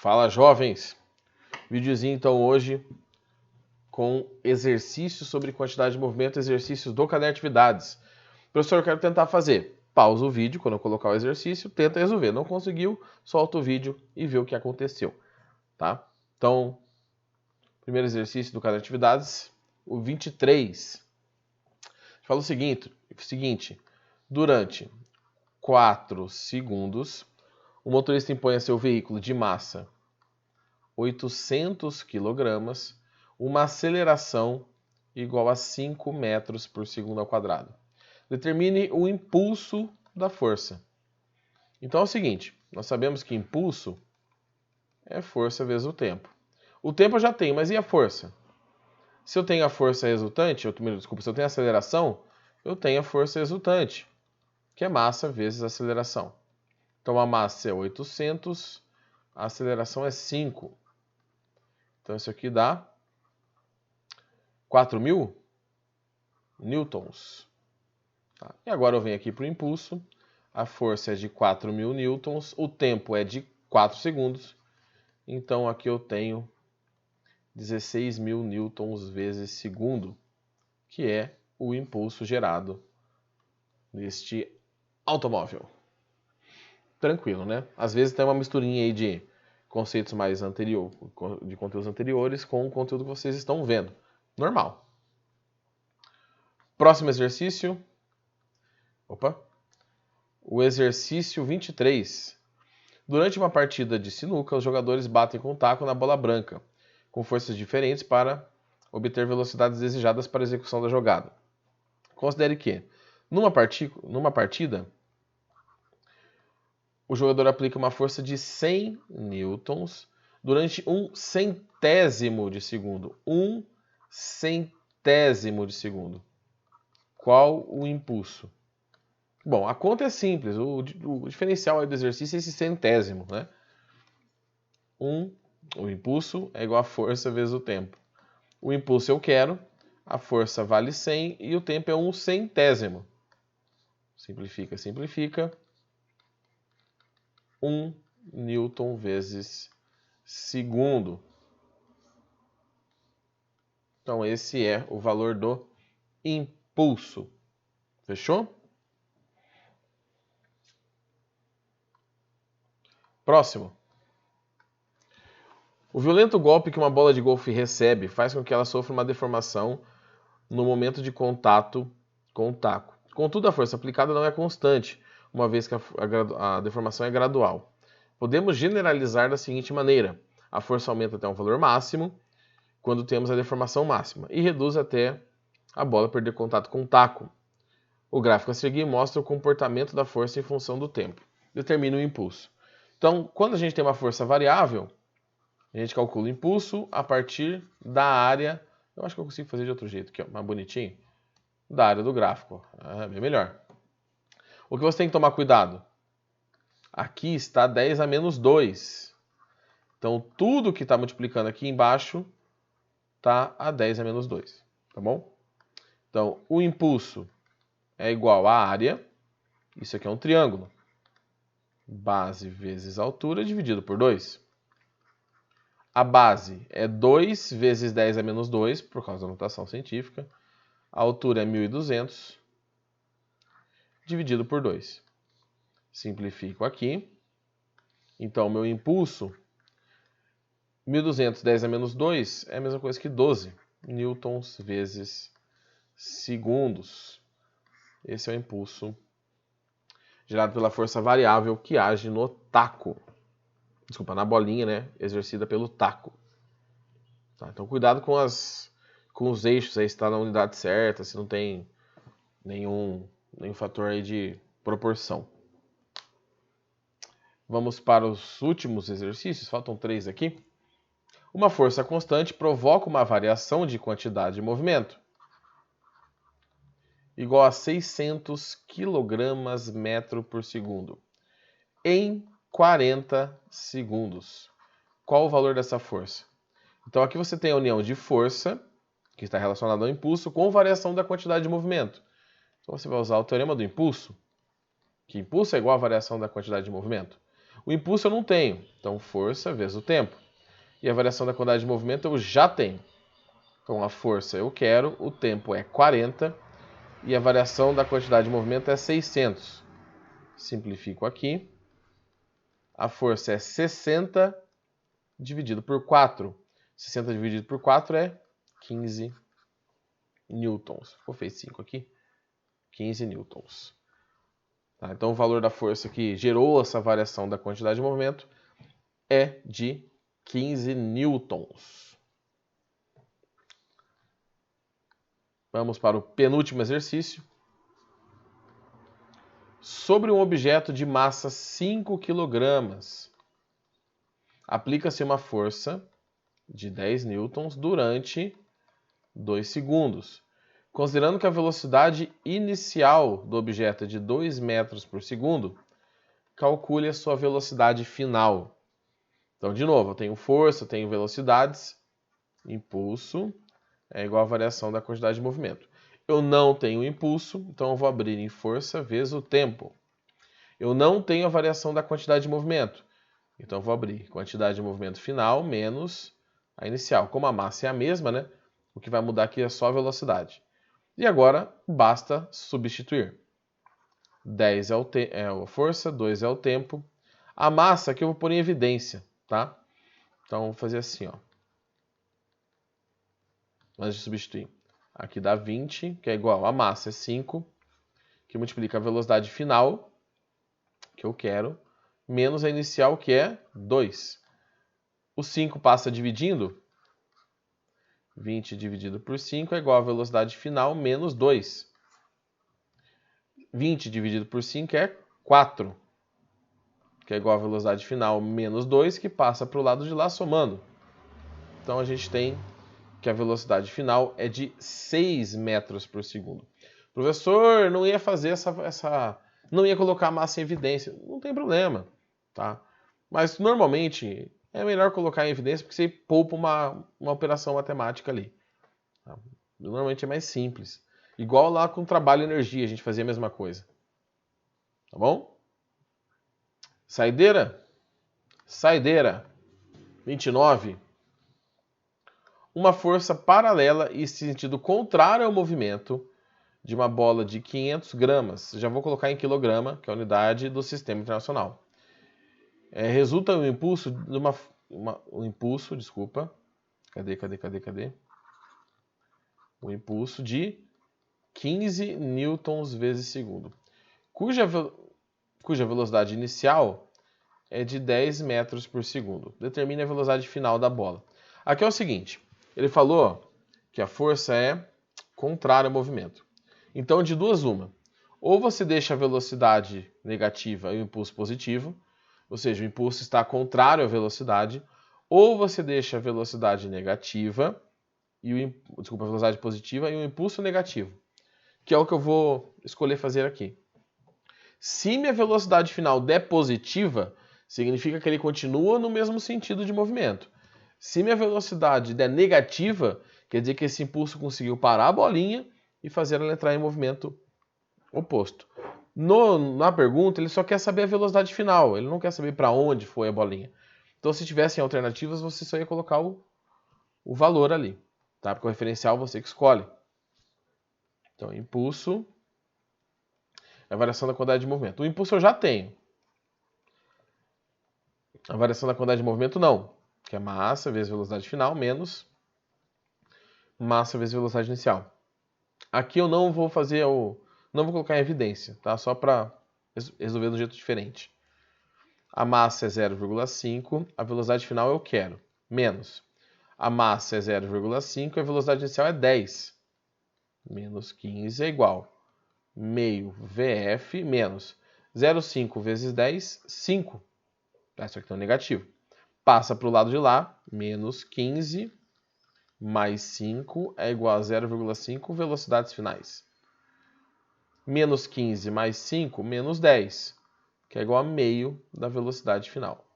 Fala, jovens! Videozinho então hoje com exercícios sobre quantidade de movimento, exercícios do caderno de atividades. Professor, eu quero tentar fazer. Pausa o vídeo quando eu colocar o exercício, tenta resolver. Não conseguiu, solta o vídeo e vê o que aconteceu, tá? Então, primeiro exercício do caderno de atividades, o 23. Fala o seguinte, durante 4 segundos, o motorista impõe a seu veículo de massa 800 kg, uma aceleração igual a 5 metros por segundo ao quadrado. Determine o impulso da força. Então é o seguinte, nós sabemos que impulso é força vezes o tempo. O tempo eu já tenho, mas e a força? Se eu tenho a força resultante, se eu tenho a aceleração, eu tenho a força resultante, que é massa vezes a aceleração. Então a massa é 800, a aceleração é 5. Então isso aqui dá 4.000 newtons. Tá? E agora eu venho aqui para o impulso. A força é de 4.000 newtons. O tempo é de 4 segundos. Então aqui eu tenho 16.000 newtons vezes segundo, que é o impulso gerado neste automóvel. Tranquilo, né? Às vezes tem uma misturinha aí de conceitos mais de conteúdos anteriores com o conteúdo que vocês estão vendo. Normal. Próximo exercício. O exercício 23. Durante uma partida de sinuca, os jogadores batem com o taco na bola branca, com forças diferentes para obter velocidades desejadas para a execução da jogada. Considere que, numa partida, o jogador aplica uma força de 100 newtons durante 1/100º de segundo. 1/100º de segundo. Qual o impulso? Bom, a conta é simples. O diferencial aí do exercício é esse centésimo, né? O impulso é igual a força vezes o tempo. O impulso eu quero, a força vale 100 e o tempo é 1/100º. Simplifica. 1 newton vezes segundo. Então esse é o valor do impulso. Fechou? Próximo. O violento golpe que uma bola de golfe recebe faz com que ela sofra uma deformação no momento de contato com o taco. Contudo, a força aplicada não é constante, uma vez que a deformação é gradual. Podemos generalizar da seguinte maneira: a força aumenta até um valor máximo, quando temos a deformação máxima, e reduz até a bola perder contato com o taco. O gráfico a seguir mostra o comportamento da força em função do tempo. Determina o impulso. Então, quando a gente tem uma força variável, a gente calcula o impulso a partir da área. Eu acho que eu consigo fazer de outro jeito aqui, ó, mais bonitinho. Da área do gráfico. Bem melhor. O que você tem que tomar cuidado? Aqui está 10 a menos 2. Então, tudo que está multiplicando aqui embaixo está a 10 a menos 2. Tá bom? Então, o impulso é igual à área. Isso aqui é um triângulo. Base vezes altura dividido por 2. A base é 2 vezes 10 a menos 2, por causa da notação científica. A altura é 1.200, dividido por 2. Simplifico aqui. Então, meu impulso, 1.200, 10 a menos 2, é a mesma coisa que 12 newtons vezes segundos. Esse é o impulso gerado pela força variável que age no taco. Desculpa, na bolinha, né? Exercida pelo taco. Tá, então, cuidado com os eixos, aí se está na unidade certa, se não tem nenhum fator aí de proporção. Vamos para os últimos exercícios, faltam 3 aqui. Uma força constante provoca uma variação de quantidade de movimento igual a 600 kg metro por segundo em 40 segundos. Qual o valor dessa força? Então aqui você tem a união de força, que está relacionada ao impulso, com variação da quantidade de movimento. Então você vai usar o teorema do impulso, que impulso é igual à variação da quantidade de movimento. O impulso eu não tenho, então força vezes o tempo. E a variação da quantidade de movimento eu já tenho. Então a força eu quero, o tempo é 40 e a variação da quantidade de movimento é 600. Simplifico aqui. A força é 60 dividido por 4. 60 dividido por 4 é 15 newtons. Vou fazer 5 aqui. 15 newtons. Tá, então o valor da força que gerou essa variação da quantidade de movimento é de 15 newtons. Vamos para o penúltimo exercício. Sobre um objeto de massa 5 kg, aplica-se uma força de 10 newtons durante 2 segundos. Considerando que a velocidade inicial do objeto é de 2 metros por segundo, calcule a sua velocidade final. Então, de novo, eu tenho força, eu tenho velocidades, impulso é igual à variação da quantidade de movimento. Eu não tenho impulso, então eu vou abrir em força vezes o tempo. Eu não tenho a variação da quantidade de movimento, então eu vou abrir quantidade de movimento final menos a inicial. Como a massa é a mesma, né? O que vai mudar aqui é só a velocidade. E agora basta substituir. 10 é a força, 2 é o tempo. A massa aqui eu vou pôr em evidência, tá? Então vou fazer assim, ó. Antes de substituir. Aqui dá 20, que é igual a massa é 5, que multiplica a velocidade final, que eu quero, menos a inicial, que é 2. O 5 passa dividindo. 20 dividido por 5 é igual a velocidade final menos 2. 20 dividido por 5 é 4, que é igual a velocidade final menos 2, que passa para o lado de lá somando. Então a gente tem que a velocidade final é de 6 metros por segundo. Professor, não ia fazer não ia colocar a massa em evidência. Não tem problema, tá? Mas normalmente é melhor colocar em evidência porque você poupa uma operação matemática ali. Tá? Normalmente é mais simples. Igual lá com trabalho e energia, a gente fazia a mesma coisa. Tá bom? Saideira? Saideira. 29. Uma força paralela e sentido contrário ao movimento de uma bola de 500 gramas. Já vou colocar em quilograma, que é a unidade do sistema internacional. Resulta um impulso de um impulso, desculpa. Cadê? Um impulso de 15 newtons vezes segundo, cuja velocidade inicial é de 10 metros por segundo. Determine a velocidade final da bola. Aqui é o seguinte, ele falou que a força é contrária ao movimento. Então, de duas uma. Ou você deixa a velocidade negativa e o impulso positivo, ou seja, o impulso está contrário à velocidade, ou você deixa a velocidade negativa a velocidade positiva e o impulso negativo, que é o que eu vou escolher fazer aqui. Se minha velocidade final der positiva, significa que ele continua no mesmo sentido de movimento. Se minha velocidade der negativa, quer dizer que esse impulso conseguiu parar a bolinha e fazer ela entrar em movimento oposto. Na pergunta, ele só quer saber a velocidade final, ele não quer saber para onde foi a bolinha. Então, se tivessem alternativas, você só ia colocar o valor ali, tá? Porque o referencial você que escolhe. Então, impulso é a variação da quantidade de movimento. O impulso eu já tenho. A variação da quantidade de movimento não, que é massa vezes velocidade final menos massa vezes velocidade inicial. Aqui eu não vou não vou colocar em evidência, tá? Só para resolver de um jeito diferente. A massa é 0,5, a velocidade final eu quero, menos. A massa é 0,5 e a velocidade inicial é 10. Menos 15 é igual meio VF menos 0,5 vezes 10, 5. Isso aqui é um negativo. Passa para o lado de lá, menos 15 mais 5 é igual a 0,5 velocidades finais. Menos 15 mais 5, menos 10, que é igual a meio da velocidade final.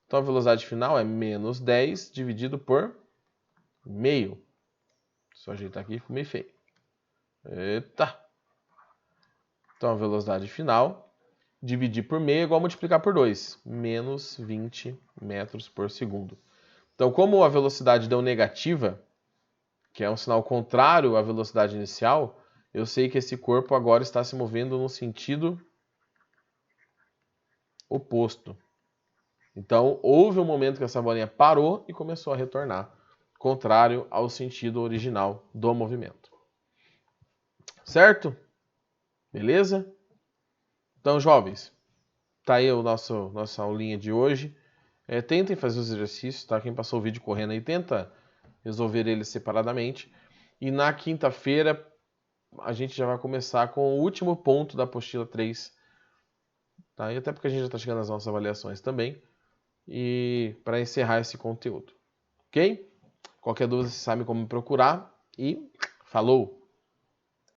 Então a velocidade final é menos 10 dividido por meio. Só ajeitar aqui, ficou meio feio. Eita! Então a velocidade final dividir por meio é igual a multiplicar por 2, menos 20 metros por segundo. Então, como a velocidade deu negativa, que é um sinal contrário à velocidade inicial, eu sei que esse corpo agora está se movendo no sentido oposto. Então, houve um momento que essa bolinha parou e começou a retornar, contrário ao sentido original do movimento. Certo? Beleza? Então, jovens, tá aí nossa aulinha de hoje. Tentem fazer os exercícios, tá? Quem passou o vídeo correndo aí, tenta resolver eles separadamente. E na quinta-feira, a gente já vai começar com o último ponto da apostila 3. Tá? E até porque a gente já está chegando às nossas avaliações também. E para encerrar esse conteúdo. Ok? Qualquer dúvida, você sabe como me procurar. E falou!